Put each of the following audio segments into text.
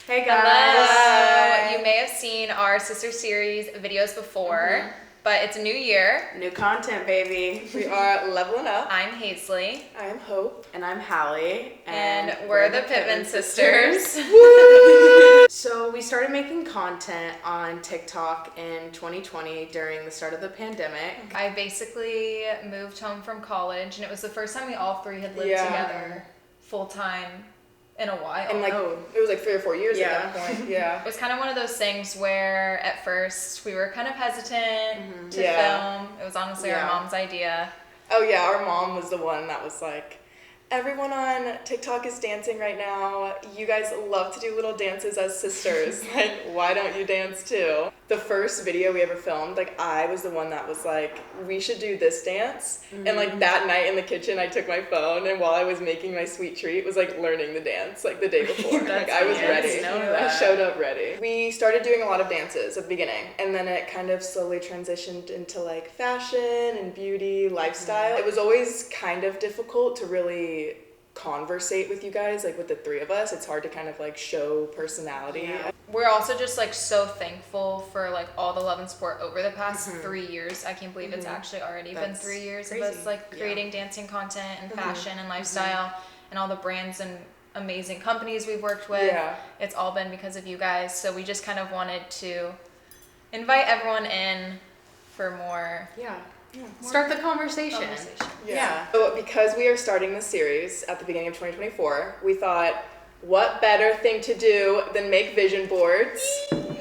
Hey guys! Hello! You may have seen our sister series videos before, but it's a new year. New content, baby. We are leveling up. I'm Hasley. I am Hope. And I'm Halle. And we're the Pittman sisters. So we started making content on TikTok in 2020 during the start of the pandemic. I basically moved home from college, and it was the first time we all three had lived together full-time in a while. And it was like 3 or 4 years at that point. Yeah. It was kind of one of those things where at first we were kind of hesitant to film. It was honestly our mom's idea. Oh yeah, our mom was the one that was like, everyone on TikTok is dancing right now. You guys love to do little dances as sisters. Like, why don't you dance too? The first video we ever filmed, like, I was the one that was like, we should do this dance. And like that night in the kitchen, I took my phone, and while I was making my sweet treat, was like learning the dance like the day before. Like I was ready. I showed up ready. We started doing a lot of dances at the beginning, and then it kind of slowly transitioned into like fashion and beauty, lifestyle. It was always kind of difficult to really conversate with you guys, like with the three of us. It's hard to kind of like show personality. We're also just like so thankful for like all the love and support over the past 3 years. I can't believe it's actually already been 3 years of us like creating dancing content and fashion and lifestyle and all the brands and amazing companies we've worked with. It's all been because of you guys. So we just kind of wanted to invite everyone in for more Start the conversation. So because we are starting this series at the beginning of 2024, we thought, what better thing to do than make vision boards?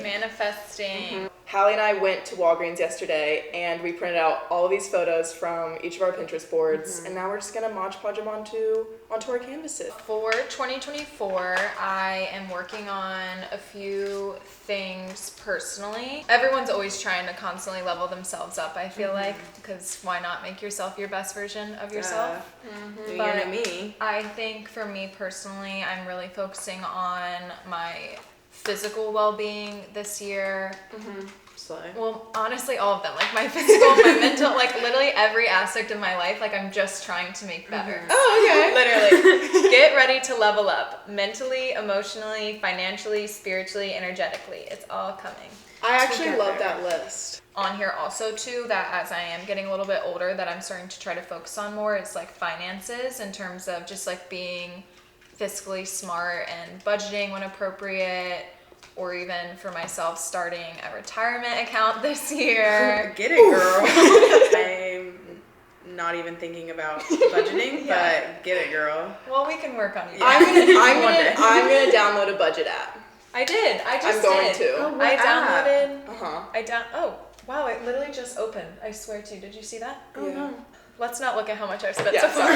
Manifesting. Halle and I went to Walgreens yesterday, and we printed out all of these photos from each of our Pinterest boards, and now we're just gonna Mod Podge them onto our canvases. For 2024, I am working on a few things personally. Everyone's always trying to constantly level themselves up, I feel like, because why not make yourself your best version of yourself? But me. I think for me personally, I'm really focusing on my physical well-being this year. Well, honestly, all of them. Like my physical, my mental, like literally every aspect of my life, like I'm just trying to make better. Oh, okay. Literally. Get ready to level up. Mentally, emotionally, financially, spiritually, energetically. It's all coming. I actually love that list. On here also too, that as I am getting a little bit older, that I'm starting to try to focus on more, it's like finances in terms of just like being fiscally smart and budgeting when appropriate, or even for myself starting a retirement account this year. Get it, girl. I'm not even thinking about budgeting, but get it, girl. Well, we can work on it. I'm gonna download a budget app. I did. I just I'm going did. to. Oh, I downloaded. Oh, wow! It literally just opened. I swear to you. Did you see that? Oh no. Let's not look at how much I've spent so far.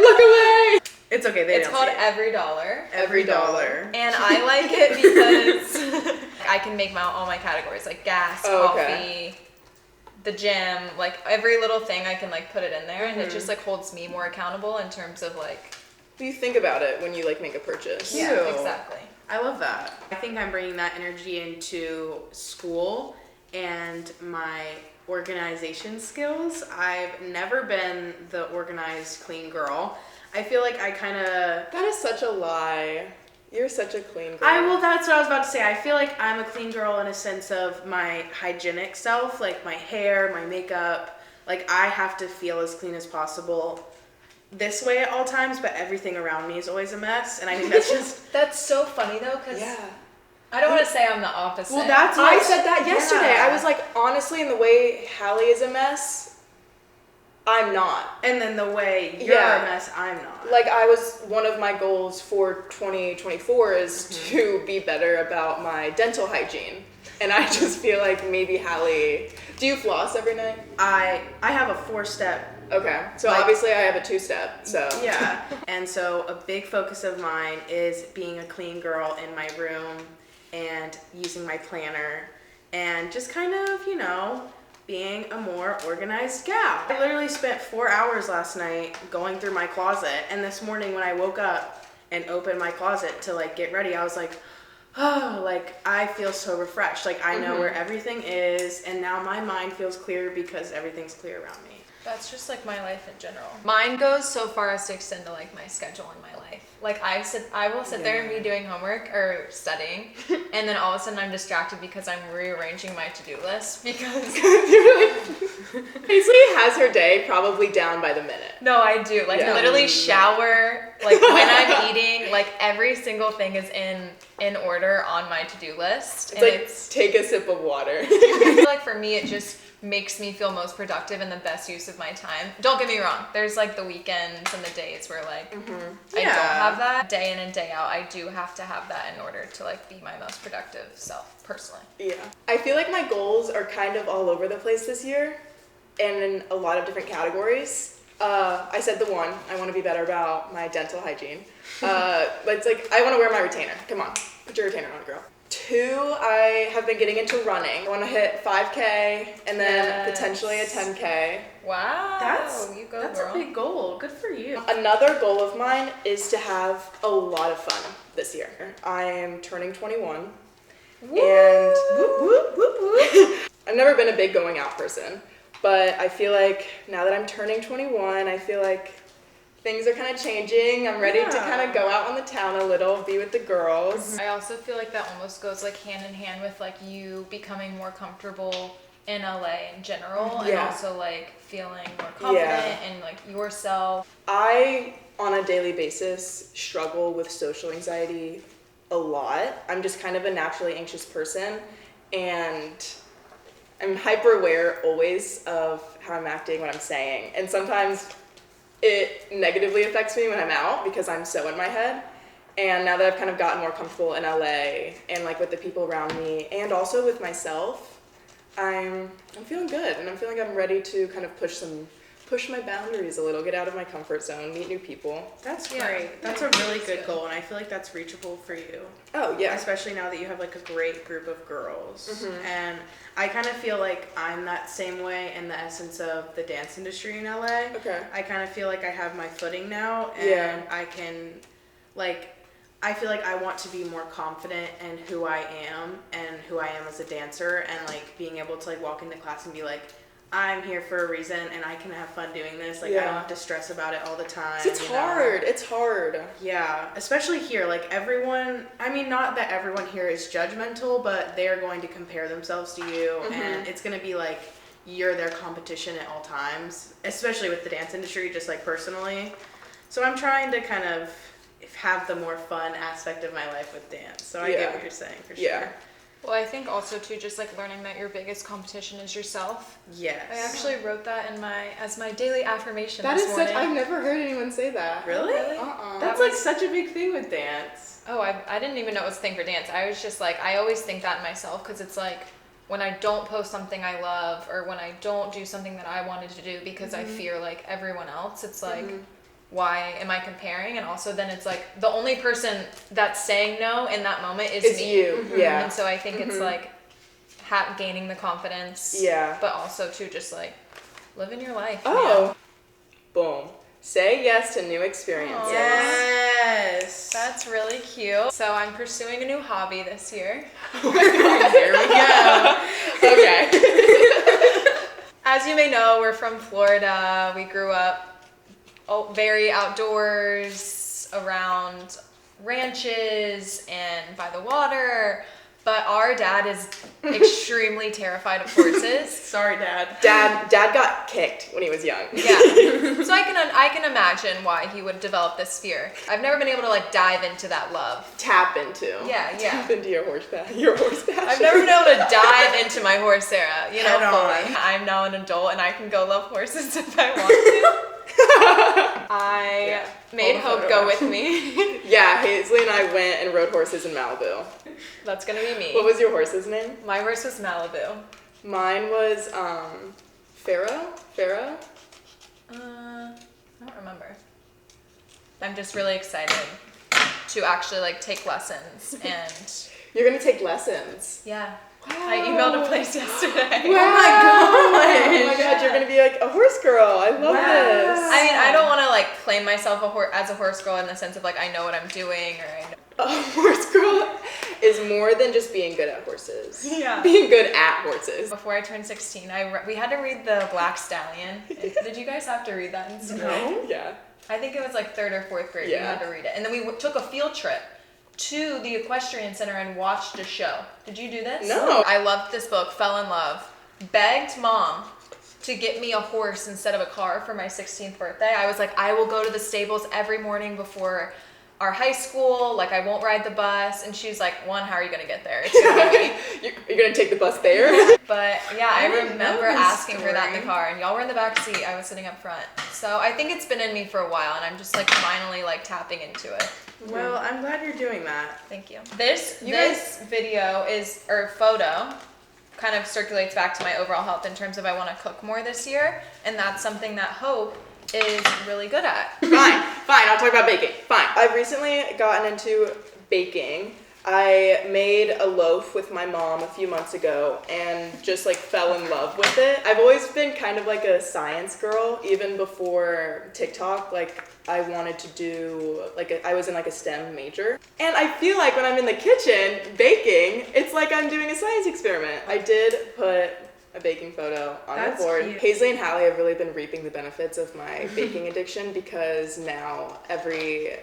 Look away. It's okay. It's called Every Dollar. Every Dollar. And I like it because I can make all my categories, like gas, coffee, the gym, like every little thing I can like put it in there, and it just like holds me more accountable in terms of like. You think about it when you like make a purchase. Yeah, exactly. I love that. I think I'm bringing that energy into school and my organization skills. I've never been the organized, clean girl. I feel like I kind of... That is such a lie. You're such a clean girl. That's what I was about to say. I feel like I'm a clean girl in a sense of my hygienic self, like my hair, my makeup. Like I have to feel as clean as possible this way at all times, but everything around me is always a mess. And I think that's just... That's so funny though, because I don't want to say I'm the opposite. Well, that's I said that yesterday. I was like, honestly, in the way Halle is a mess, I'm not. And then the way you're a mess, I'm not. Like one of my goals for 2024 is to be better about my dental hygiene. And I just feel like maybe Halle, do you floss every night? I have a 4-step. Okay. So obviously I have a 2-step, so. Yeah. And so a big focus of mine is being a clean girl in my room and using my planner and just kind of, being a more organized gal. I literally spent 4 hours last night going through my closet, and this morning when I woke up and opened my closet to like get ready, I was like, oh, like I feel so refreshed. Like I know where everything is, and now my mind feels clear because everything's clear around me. That's just like my life in general. Mine goes so far as to extend to like my schedule in my life. Like I will sit there and be doing homework or studying, and then all of a sudden I'm distracted because I'm rearranging my to-do list because Hasley has her day probably down by the minute. No, I do. Like literally shower, like when I'm eating, like every single thing is in order on my to-do list. It's like take a sip of water. I feel like for me it just makes me feel most productive and the best use of my time. Don't get me wrong. There's like the weekends and the days where like I don't have that. Day in and day out, I do have to have that in order to like be my most productive self personally. Yeah. I feel like my goals are kind of all over the place this year and in a lot of different categories. I said the one, I want to be better about my dental hygiene. But it's like, I want to wear my retainer. Come on, put your retainer on, girl. 2, I have been getting into running. I want to hit 5K and then potentially a 10K. Wow. That's girl. a big goal. Good for you. Another goal of mine is to have a lot of fun this year. I am turning 21. Woo! And whoop, whoop, whoop, whoop. I've never been a big going out person, but I feel like now that I'm turning 21, I feel like things are kind of changing. I'm ready to kind of go out on the town a little, be with the girls. I also feel like that almost goes like hand in hand with like you becoming more comfortable in LA in general and also like feeling more confident in like yourself. I, on a daily basis, struggle with social anxiety a lot. I'm just kind of a naturally anxious person, and I'm hyper aware always of how I'm acting, what I'm saying, and sometimes it negatively affects me when I'm out because I'm so in my head. And now that I've kind of gotten more comfortable in LA and like with the people around me and also with myself, I'm feeling good, and I'm feeling like I'm ready to kind of push my boundaries a little, get out of my comfort zone, meet new people. That's great. That's a really good goal, and I feel like that's reachable for you. Oh, yeah. Especially now that you have like a great group of girls. And I kind of feel like I'm that same way in the essence of the dance industry in LA. Okay. I kind of feel like I have my footing now, and I can, like, I feel like I want to be more confident in who I am and who I am as a dancer, and like being able to like walk into class and be like, I'm here for a reason and I can have fun doing this. Like I don't have to stress about it all the time. It's hard. It's hard. Yeah, especially here. Like everyone, I mean, not that everyone here is judgmental, but they're going to compare themselves to you, and it's going to be like you're their competition at all times, especially with the dance industry, just like personally. So I'm trying to kind of have the more fun aspect of my life with dance. So I get what you're saying for sure. Well, I think also too, just like learning that your biggest competition is yourself. Yes. I actually wrote that in as my daily affirmation That this is morning. I've never heard anyone say that. Really? That's like such a big thing with dance. Oh, I didn't even know it was a thing for dance. I was just like, I always think that in myself, because it's like when I don't post something I love, or when I don't do something that I wanted to do because I fear like everyone else, it's like, why am I comparing? And also then it's like the only person that's saying no in that moment is me. You. Yeah. And so I think it's like gaining the confidence. Yeah. But also to just like living your life. Oh. Boom. Say yes to new experiences. Yes. That's really cute. So I'm pursuing a new hobby this year. Here we go. Okay. As you may know, we're from Florida. We grew up very outdoors, around ranches and by the water, but our dad is extremely terrified of horses. Sorry, Dad. Dad got kicked when he was young. Yeah. So I can imagine why he would develop this fear. I've never been able to like dive into that love. Tap into. Yeah. Tap into your horse passion. I've never been able to dive into my horse era, fully. on. I'm now an adult and I can go love horses if I want to. I made Hope go with me. Yeah, Hasley and I went and rode horses in Malibu. That's gonna be me. What was your horse's name? My horse was Malibu. Mine was Pharaoh? I don't remember. I'm just really excited to actually like take lessons and You're gonna take lessons. yeah. Wow. I emailed a place yesterday. Wow. Oh my god, you're gonna be like a horse girl. I love this. I mean, I don't want to like claim myself as a horse girl in the sense of like I know what I'm doing or I know. A horse girl is more than just being good at horses. Yeah. Being good at horses. Before I turned 16, we had to read The Black Stallion. Did you guys have to read that in school? No. Yeah. I think it was like 3rd or 4th grade. Yeah. We had to read it. And then we took a field trip to the equestrian center and watched a show. Did you do this? No. I loved this book, fell in love, begged mom to get me a horse instead of a car for my 16th birthday. I was like, I will go to the stables every morning before our high school, like I won't ride the bus. And she's like, one, how are you gonna get there? It's gonna be You're gonna take the bus there? But yeah, I didn't remember know this asking for that in the story. car, and y'all were in the back seat. I was sitting up front. So I think it's been in me for a while, and I'm just like finally like tapping into it. Well, I'm glad you're doing that. Thank you. This video is, or photo, kind of circulates back to my overall health in terms of I want to cook more this year, and that's something that Hope is really good at. Fine, I'll talk about baking. Fine. I've recently gotten into baking. I made a loaf with my mom a few months ago and just like fell in love with it. I've always been kind of like a science girl, even before TikTok. Like I wanted to do I was in like a STEM major. And I feel like when I'm in the kitchen baking, it's like I'm doing a science experiment. I did put a baking photo on That's the board. cute. Hasley and Halle have really been reaping the benefits of my baking addiction because now every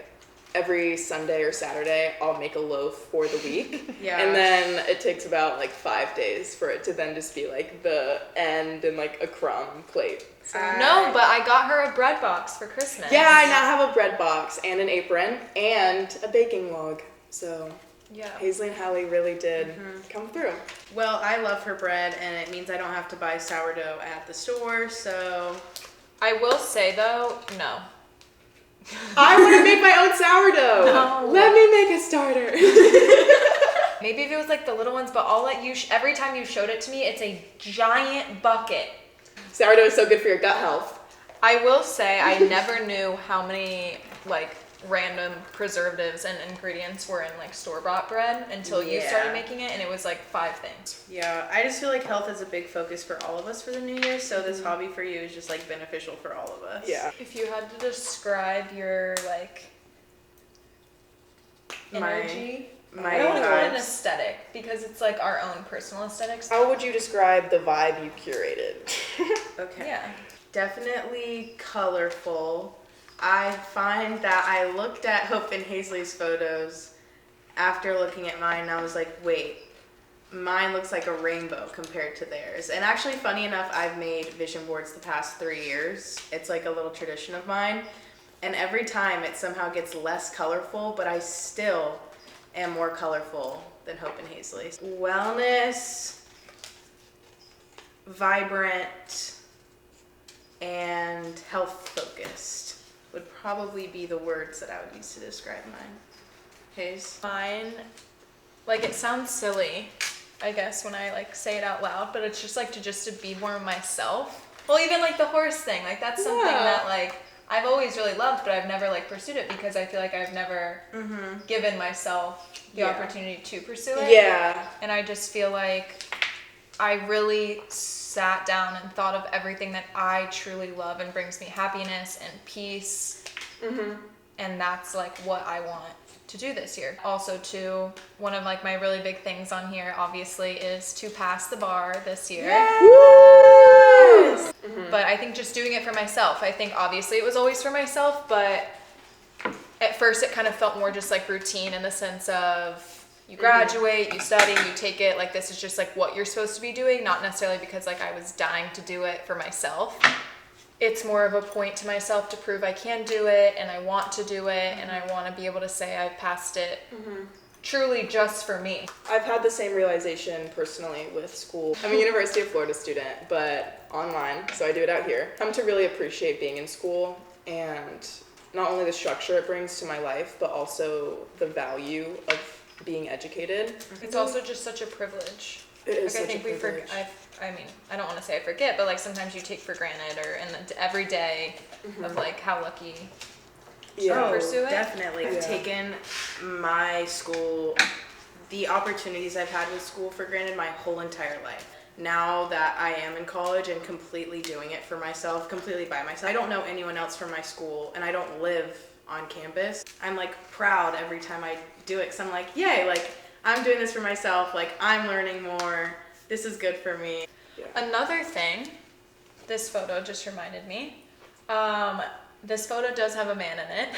Sunday or Saturday I'll make a loaf for the week. Yeah. And then it takes about like 5 days for it to then just be like the end and like a crumb plate. So. No, but I got her a bread box for Christmas. Yeah, I now have a bread box and an apron and a baking log. So Yeah. Hasley and Halle really did come through. Well, I love her bread, and it means I don't have to buy sourdough at the store, so... I will say though, no. I want to make my own sourdough. No. Let me make a starter. Maybe if it was like the little ones, but I'll let you, every time you showed it to me, it's a giant bucket. Sourdough is so good for your gut health. I will say I never knew how many like random preservatives and ingredients were in like store-bought bread until you started Yeah. making it, and it was like 5 things. Yeah, I just feel like health is a big focus for all of us for the new year, so this hobby for you is just like beneficial for all of us. Yeah. If you had to describe your like energy, My I don't want to call it an vibes. aesthetic because it's like our own personal aesthetics. How would you describe the vibe you curated? Okay. Yeah. Definitely colorful. I find that I looked at Hope and Hasley's photos after looking at mine, and I was like, wait, mine looks like a rainbow compared to theirs. And actually, funny enough, I've made vision boards the past 3 years. It's like a little tradition of mine. And every time it somehow gets less colorful, but I still am more colorful than Hope and Hasley's. Wellness, vibrant, and health focused would probably be the words that I would use to describe mine. Haze? Mine, like it sounds silly, I guess, when I like say it out loud, but it's just like to be more myself. Well, even like the horse thing, like that's something that like I've always really loved, but I've never like pursued it because I feel like I've never given myself the Yeah. opportunity to pursue it. Yeah. And I just feel like I really sat down and thought of everything that I truly love and brings me happiness and peace. And that's like what I want to do this year. Also too, one of like my really big things on here obviously is to pass the bar this year. Yes! But I think just doing it for myself. I think obviously it was always for myself, but at first it kind of felt more just like routine in the sense of you graduate, you study, you take it, like this is just like what you're supposed to be doing, not necessarily because like I was dying to do it for myself. It's more of a point to myself to prove I can do it and I want to do it and I want to be able to say I've passed it truly just for me. I've had the same realization personally with school. I'm a University of Florida student, but online, so I do it out here. Come to really appreciate being in school and not only the structure it brings to my life, but also the value of being educated. It's also just such a privilege. It is Like I such think a we privilege. I mean, I don't want to say I forget, but like sometimes you take for granted or in the every day of like how lucky. Yeah. pursue it? Definitely. I've Yeah. taken my school, the opportunities I've had with school for granted my whole entire life. Now that I am in college and completely doing it for myself, completely by myself, I don't know anyone else from my school and I don't live on campus. I'm like proud every time I do it because I'm like, yay, like I'm doing this for myself. Like, I'm learning more. This is good for me. Yeah. Another thing, this photo just reminded me. This photo does have a man in it.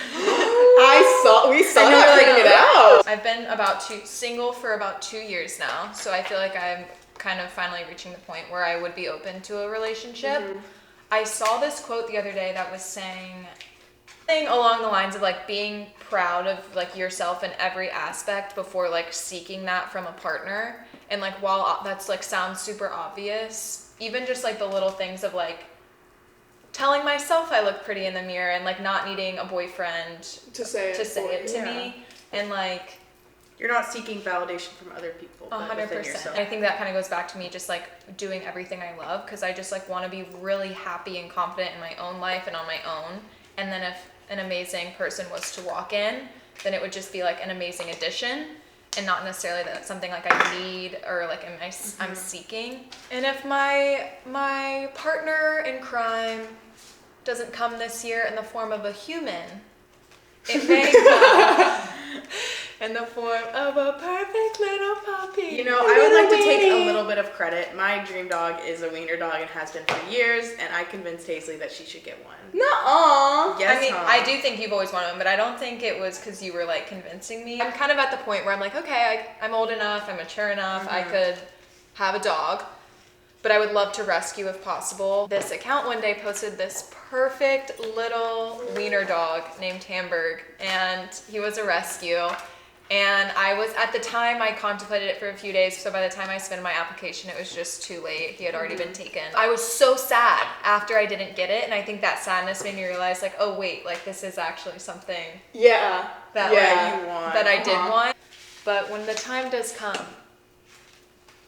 We saw that figuring it out. I've been single for about 2 years now, so I feel like I'm kind of finally reaching the point where I would be open to a relationship. Mm-hmm. I saw this quote the other day that was saying something along the lines of like being proud of like yourself in every aspect before like seeking that from a partner. And like while that's like sounds super obvious, even just like the little things of like telling myself I look pretty in the mirror and like not needing a boyfriend To say it to me, and like You're not seeking validation from other people, but within 100%. yourself. I think that kind of goes back to me just like doing everything I love, because I just like want to be really happy and confident in my own life and on my own. And then if an amazing person was to walk in, then it would just be like an amazing addition, and not necessarily that it's something like I need or like I'm seeking. And if my partner in crime doesn't come this year in the form of a human, it may come in the form of a perfect little puppy. You know, I would like to take a little bit of credit. My dream dog is a wiener dog and has been for years, and I convinced Hasley that she should get one. Nuh-uh. Yes, I mean, Mom. I do think you've always wanted one, but I don't think it was because you were like convincing me. I'm kind of at the point where I'm like, okay, I'm old enough, I'm mature enough, I could have a dog, but I would love to rescue if possible. This account one day posted this perfect little wiener dog named Hamburg, and he was a rescue. And I was, at the time, I contemplated it for a few days, so by the time I submitted my application, it was just too late. He had already been taken. I was so sad after I didn't get it, and I think that sadness made me realize, like, oh wait, like this is actually something Yeah. that, you want. that I did want. But when the time does come,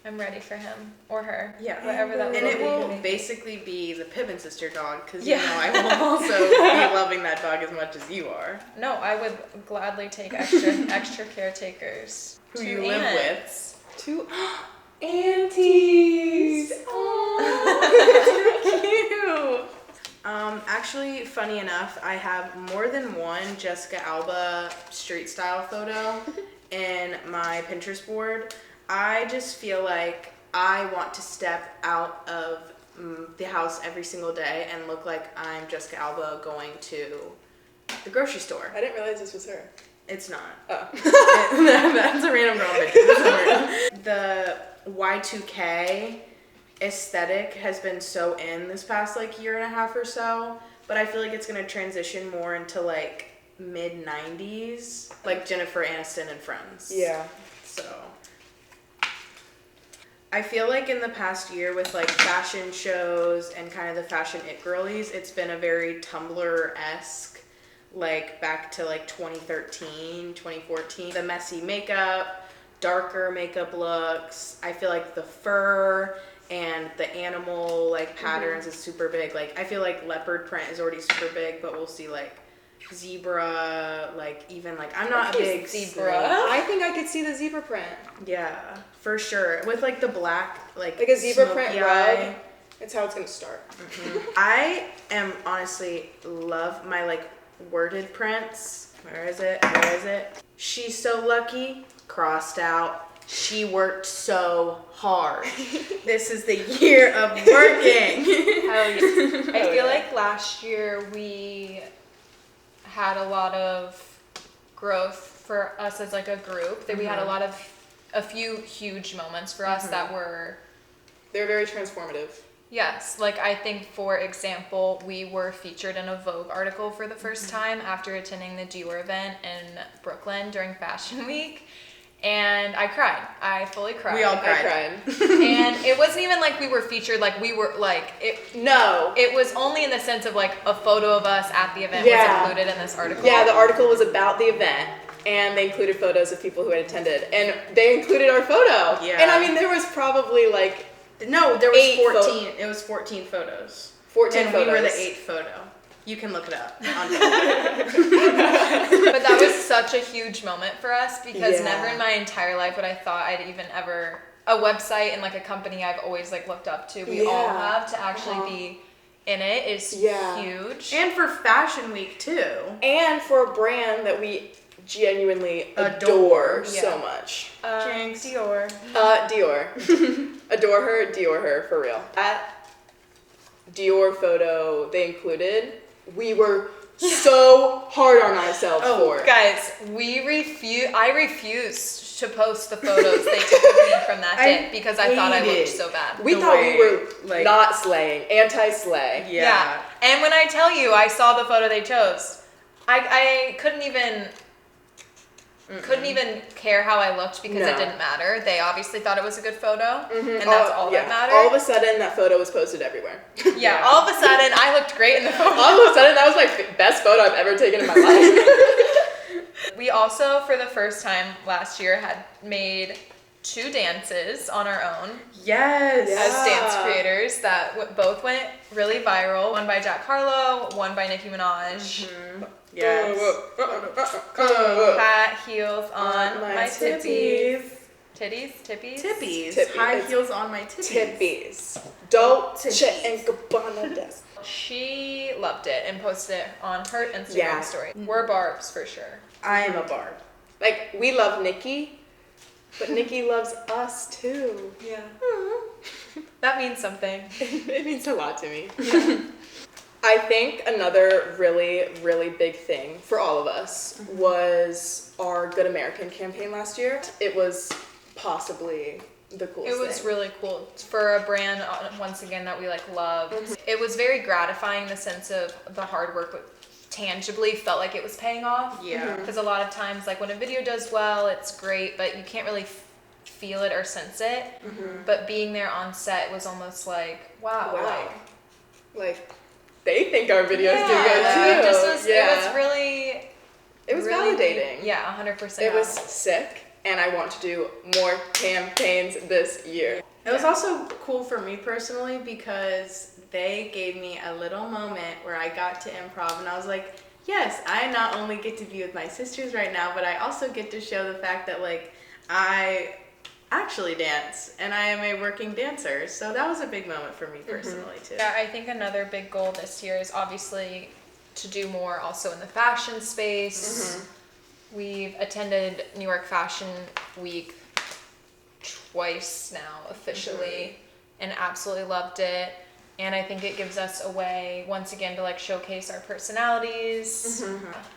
I'm ready for him or her. Yeah. Whatever that And little it will baby. basically be the Pippin sister dog, because Yeah. you know I will also be loving that dog as much as you are. No, I would gladly take extra caretakers. Who Two you live aunts. with. Two aunties. Cute. Actually, funny enough, I have more than one Jessica Alba street style photo in my Pinterest board. I just feel like I want to step out of the house every single day and look like I'm Jessica Alba going to the grocery store. I didn't realize this was her. It's not. Oh. That's a random girl picture. The Y2K aesthetic has been so in this past like year and a half or so, but I feel like it's gonna transition more into like mid 90s, like Jennifer Aniston and Friends. Yeah. So I feel like in the past year with like fashion shows and kind of the fashion it girlies, it's been a very Tumblr-esque, like back to like 2013, 2014. The messy makeup, darker makeup looks. I feel like the fur and the animal like patterns is super big. Like I feel like leopard print is already super big, but we'll see like zebra, like even like I'm not a big zebra. snake. I think I could see the zebra print. Yeah, for sure. With like the black, like Like a zebra smoky print eye. rug. It's how it's gonna start. I am honestly love my like worded prints. Where is it? Where is it? She's so lucky, crossed out. She worked so hard. This is the year of working. Hell yeah. I Oh, feel yeah. like last year we had a lot of growth for us as like a group. That we had a few huge moments for us that were, They're very transformative. yes, like I think for example, we were featured in a Vogue article for the first time after attending the Dior event in Brooklyn during Fashion Week. And I cried. I fully cried. We all I cried. cried. And it wasn't even like we were featured, like we were like it. No. It was only in the sense of like a photo of us at the event Yeah. was included in this article. Yeah, the article was about the event, and they included photos of people who had attended, and they included our photo. Yeah. And I mean, there was probably like No, there was 8 14. It was 14 photos. 14 And photos. we were the 8th photo. You can look it up on But that was such a huge moment for us because Yeah. never in my entire life would I thought I'd even ever a website and like a company I've always like looked up to. We all Yeah. have to actually be in it is Yeah. huge. And for Fashion Week too. And for a brand that we genuinely adore Yeah. so much. Jinx. Dior. Dior. Adore her, for real. That Dior photo they included, we were so hard on ourselves for it. Guys, I refused to post the photos they took of me from that day because I thought I looked hated so bad. We the thought way, we were like- not slaying, anti-slay. Yeah. And when I tell you I saw the photo they chose, I couldn't even care how I looked because it didn't matter. They obviously thought it was a good photo, and that's all that mattered. All of a sudden, that photo was posted everywhere. Yeah, all of a sudden I looked great in the photo. All of a sudden, that was my best photo I've ever taken in my life. We also, for the first time last year, had made 2 dances on our own Yes. as dance creators that both went really viral. One by Jack Harlow, one by Nicki Minaj. Yes. Hat, heels on my tippies. Titties? Tippies? Tippies. High heels on my tippies. Tippies. Dolce and Gabbana desk. She loved it and posted it on her Instagram story. We're Barbs for sure. I am a Barb. Like, we love Nicki, but Nicki loves us too. Yeah. That means something. It means a lot to me. I think another really, really big thing for all of us was our Good American campaign last year. It was possibly the coolest It was thing. really cool for a brand, once again, that we loved. It was very gratifying in the sense of the hard work tangibly felt like it was paying off. Yeah. Because a lot of times, when a video does well, it's great, but you can't really feel it or sense it. But being there on set was almost like, wow. Like, they think our videos do good it too. was really... It was really, validating. Yeah, 100%. It was sick, and I want to do more campaigns this year. It was also cool for me personally because they gave me a little moment where I got to improv and I was like, yes, I not only get to be with my sisters right now, but I also get to show the fact that I actually dance and I am a working dancer. So that was a big moment for me personally too. Yeah, I think another big goal this year is obviously to do more also in the fashion space. We've attended New York Fashion Week twice now officially and absolutely loved it. And I think it gives us a way once again to showcase our personalities.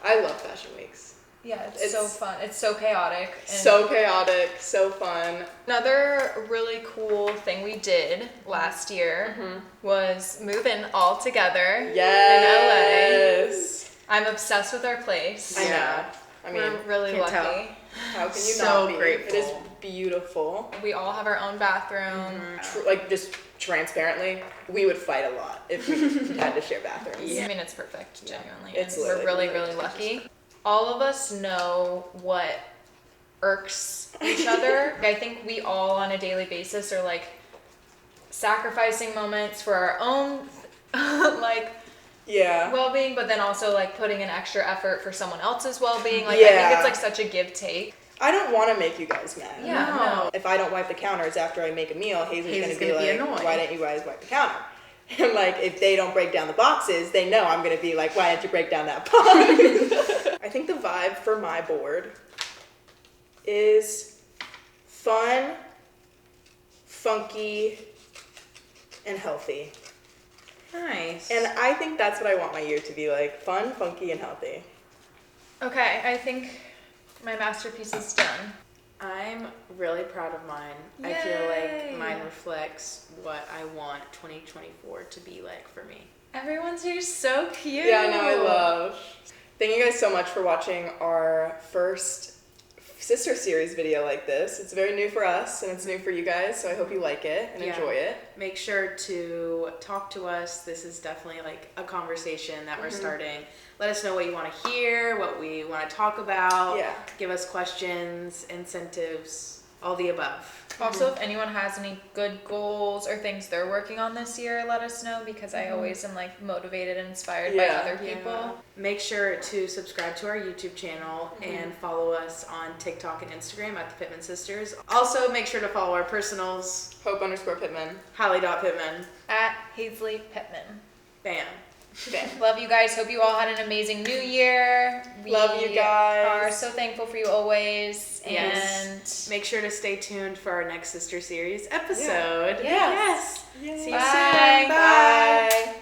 I love fashion weeks. Yeah, it's so fun. It's so chaotic. And so chaotic, so fun. another really cool thing we did last year was move in all together Yes. in LA. I'm obsessed with our place. I know. I mean, We're really can't lucky. tell. how can you So not be? grateful. It is beautiful. We all have our own bathroom. Just transparently, we would fight a lot if we had to share bathrooms. I mean, it's perfect, genuinely. It's And we're literally really, really lucky. All of us know what irks each other. I think we all on a daily basis are sacrificing moments for our own well-being, but then also putting in extra effort for someone else's well-being. I think it's such a give-take. I don't want to make you guys mad. Yeah, no. If I don't wipe the counters after I make a meal, Hazel's gonna be annoyed. why didn't you guys wipe the counter? And if they don't break down the boxes, they know I'm gonna be like, why didn't you break down that box? I think the vibe for my board is fun, funky, and healthy. Nice. And I think that's what I want my year to be like. Fun, funky, and healthy. Okay, I think my masterpiece is done. I'm really proud of mine. Yay. I feel like mine reflects what I want 2024 to be like for me. Everyone's here so cute. Yeah, I know, I love. Thank you guys so much for watching our first sister series video like this. It's very new for us and it's new for you guys, so I hope you like it and enjoy it. Make sure to talk to us. This is definitely a conversation that we're starting. Let us know what you want to hear, what we want to talk about. Yeah. Give us questions, incentives, all the above. Also, if anyone has any good goals or things they're working on this year, let us know because I always am motivated and inspired by other people. Make sure to subscribe to our YouTube channel and follow us on TikTok and Instagram at the Pittman Sisters. Also, make sure to follow our personals. Hope_Pittman. Halle.Pittman. At Hasley Pittman. Bam. Love you guys. Hope you all had an amazing new year. Love you guys. Are so thankful for you always. Yes. And make sure to stay tuned for our next Sister Series episode. Yes. See you Bye. soon. Bye.